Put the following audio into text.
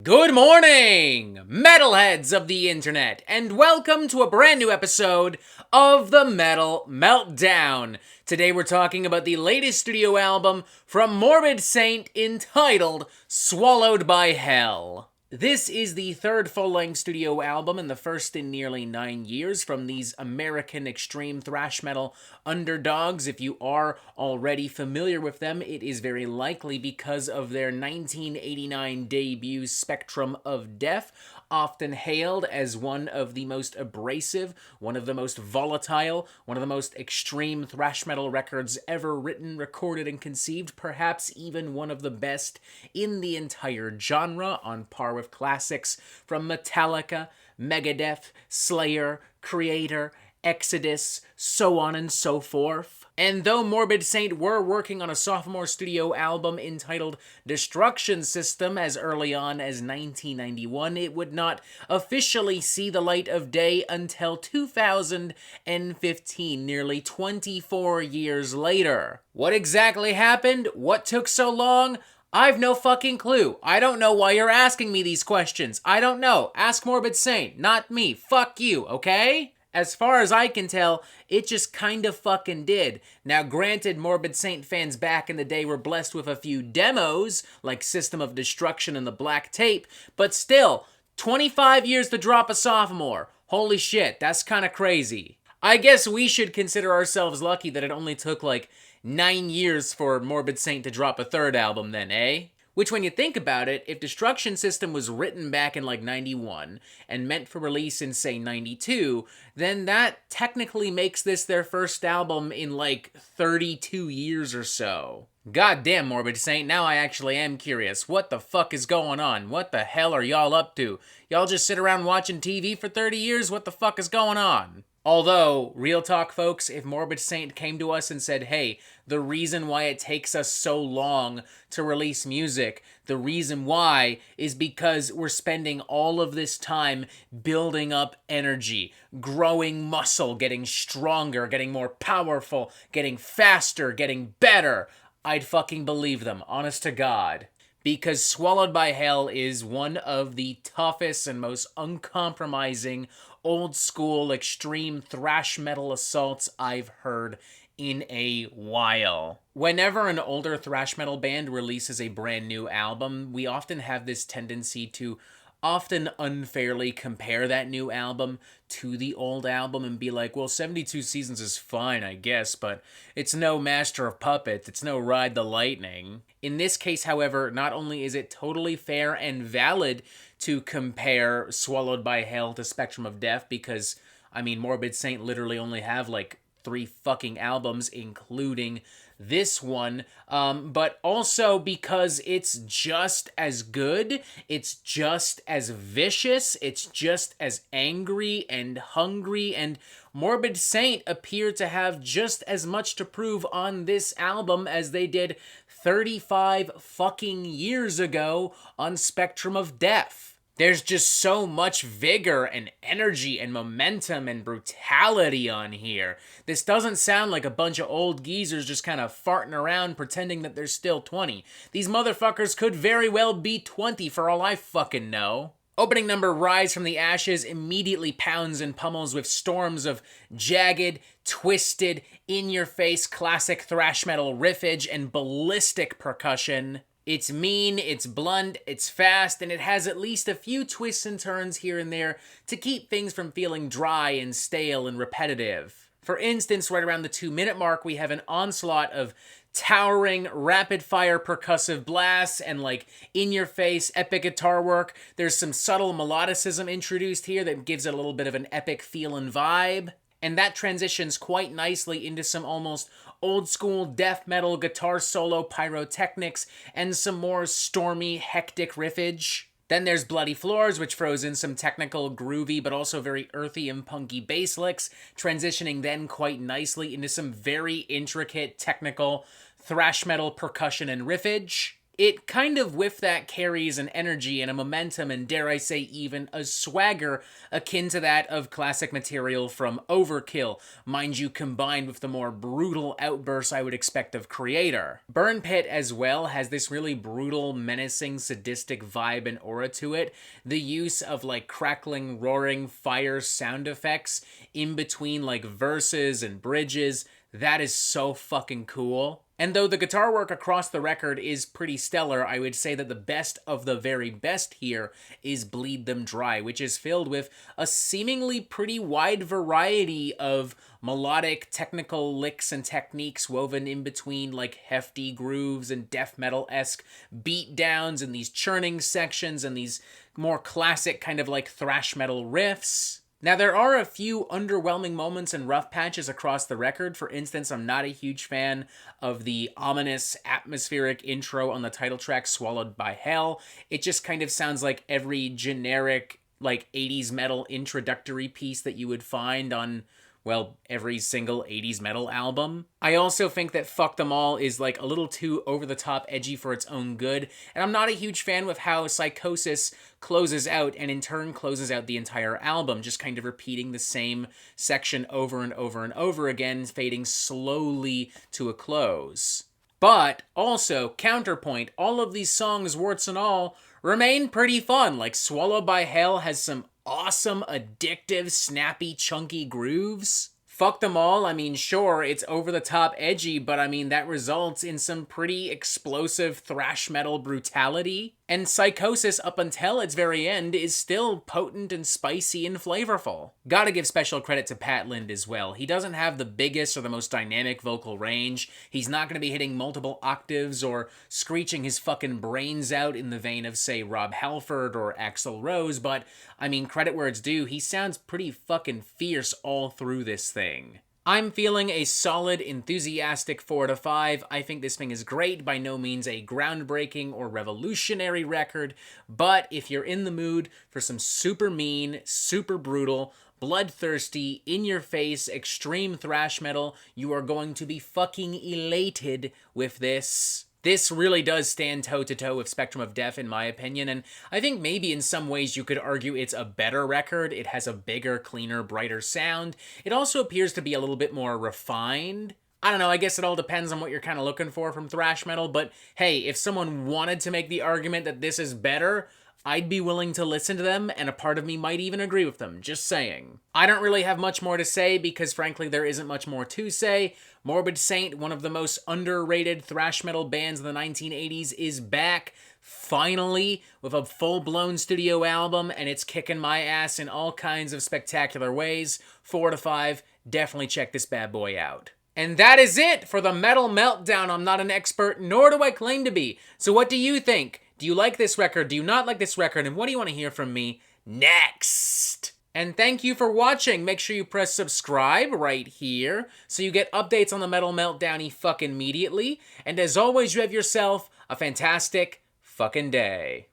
Good morning, metalheads of the internet, and welcome to a brand new episode of the Metal Meltdown. Today we're talking about the latest studio album from Morbid Saint entitled Swallowed by Hell. This is the third full-length studio album and the first in nearly 9 years from these American extreme thrash metal underdogs. If you are already familiar with them, it is very likely because of their 1989 debut Spectrum of Death, often hailed as one of the most abrasive, one of the most volatile, one of the most extreme thrash metal records ever written, recorded, and conceived, perhaps even one of the best in the entire genre, on par with classics from Metallica, Megadeth, Slayer, Creator, Exodus, so on and so forth. And though Morbid Saint were working on a sophomore studio album entitled Destruction System as early on as 1991, it would not officially see the light of day until 2015, nearly 24 years later. What exactly happened? What took so long? I've no fucking clue. I don't know why you're asking me these questions. I don't know. Ask Morbid Saint, not me. Fuck you, okay? As far as I can tell, it just kind of fucking did. Now granted, Morbid Saint fans back in the day were blessed with a few demos, like System of Destruction and the Black Tape, but still, 25 years to drop a sophomore. Holy shit, that's kinda crazy. I guess we should consider ourselves lucky that it only took like 9 years for Morbid Saint to drop a third album then, eh? Which, when you think about it, if Destruction System was written back in like 91 and meant for release in, say, 92, then that technically makes this their first album in like 32 years or so. God damn, Morbid Saint, now I actually am curious. What the fuck is going on? What the hell are y'all up to? Y'all just sit around watching TV for 30 years? What the fuck is going on? Although, real talk folks, if Morbid Saint came to us and said, hey, the reason why it takes us so long to release music, the reason why is because we're spending all of this time building up energy, growing muscle, getting stronger, getting more powerful, getting faster, getting better, I'd fucking believe them, honest to God. Because Swallowed by Hell is one of the toughest and most uncompromising old school extreme thrash metal assaults I've heard in a while. Whenever an older thrash metal band releases a brand new album, we often have this tendency to often unfairly compare that new album to the old album and be like, well, 72 Seasons is fine, I guess, but it's no Master of Puppets, it's no Ride the Lightning. In this case, however, not only is it totally fair and valid to compare Swallowed by Hell to Spectrum of Death, because, I mean, Morbid Saint literally only have like 3 fucking albums, including this one, but also because it's just as good, it's just as vicious, it's just as angry and hungry, and Morbid Saint appear to have just as much to prove on this album as they did 35 fucking years ago on Spectrum of Death. There's just so much vigor and energy and momentum and brutality on here. This doesn't sound like a bunch of old geezers just kind of farting around pretending that they're still 20. These motherfuckers could very well be 20 for all I fucking know. Opening number Rise from the Ashes immediately pounds and pummels with storms of jagged, twisted, in-your-face classic thrash metal riffage and ballistic percussion. It's mean, it's blunt, it's fast, and it has at least a few twists and turns here and there to keep things from feeling dry and stale and repetitive. For instance, right around the 2-minute mark, we have an onslaught of towering, rapid-fire percussive blasts and like in-your-face epic guitar work. There's some subtle melodicism introduced here that gives it a little bit of an epic feel and vibe. And that transitions quite nicely into some almost old-school death metal guitar solo pyrotechnics and some more stormy, hectic riffage. Then there's Bloody Floors, which throws in some technical, groovy, but also very earthy and punky bass licks, transitioning then quite nicely into some very intricate, technical thrash metal percussion and riffage. It kind of with that carries an energy and a momentum and, dare I say, even a swagger akin to that of classic material from Overkill, mind you, combined with the more brutal outbursts I would expect of Creator. Burn Pit as well has this really brutal, menacing, sadistic vibe and aura to it. The use of like crackling, roaring fire sound effects in between like verses and bridges, that is so fucking cool. And though the guitar work across the record is pretty stellar, I would say that the best of the very best here is Bleed Them Dry, which is filled with a seemingly pretty wide variety of melodic, technical licks and techniques woven in between like hefty grooves and death metal-esque beat downs and these churning sections and these more classic kind of like thrash metal riffs. Now, there are a few underwhelming moments and rough patches across the record. For instance, I'm not a huge fan of the ominous, atmospheric intro on the title track, Swallowed by Hell. It just kind of sounds like every generic, like, 80s metal introductory piece that you would find on, well, every single 80s metal album. I also think that Fuck Them All is like a little too over-the-top edgy for its own good, and I'm not a huge fan with how Psychosis closes out and in turn closes out the entire album, just kind of repeating the same section over and over and over again, fading slowly to a close. But also, counterpoint, all of these songs, warts and all, remain pretty fun. Like Swallowed by Hell has some awesome, addictive, snappy, chunky grooves. Fuck Them All, I mean, sure, it's over-the-top edgy, but I mean, that results in some pretty explosive thrash metal brutality. And Psychosis, up until its very end, is still potent and spicy and flavorful. Gotta give special credit to Pat Lind as well. He doesn't have the biggest or the most dynamic vocal range. He's not gonna be hitting multiple octaves or screeching his fucking brains out in the vein of, say, Rob Halford or Axl Rose, but, I mean, credit where it's due, he sounds pretty fucking fierce all through this thing. I'm feeling a solid, enthusiastic 4 to 5. I think this thing is great, by no means a groundbreaking or revolutionary record, but if you're in the mood for some super mean, super brutal, bloodthirsty, in-your-face, extreme thrash metal, you are going to be fucking elated with this. This really does stand toe-to-toe with Spectrum of Death, in my opinion, and I think maybe in some ways you could argue it's a better record. It has a bigger, cleaner, brighter sound. It also appears to be a little bit more refined. I don't know, I guess it all depends on what you're kind of looking for from thrash metal, but hey, if someone wanted to make the argument that this is better, I'd be willing to listen to them, and a part of me might even agree with them, just saying. I don't really have much more to say because, frankly, there isn't much more to say. Morbid Saint, one of the most underrated thrash metal bands of the 1980s, is back, finally, with a full-blown studio album, and it's kicking my ass in all kinds of spectacular ways. 4 to 5, definitely check this bad boy out. And that is it for the Metal Meltdown. I'm not an expert, nor do I claim to be. So what do you think? Do you like this record? Do you not like this record? And what do you want to hear from me next? And thank you for watching. Make sure you press subscribe right here so you get updates on the Metal Meltdown fucking immediately. And as always, you have yourself a fantastic fucking day.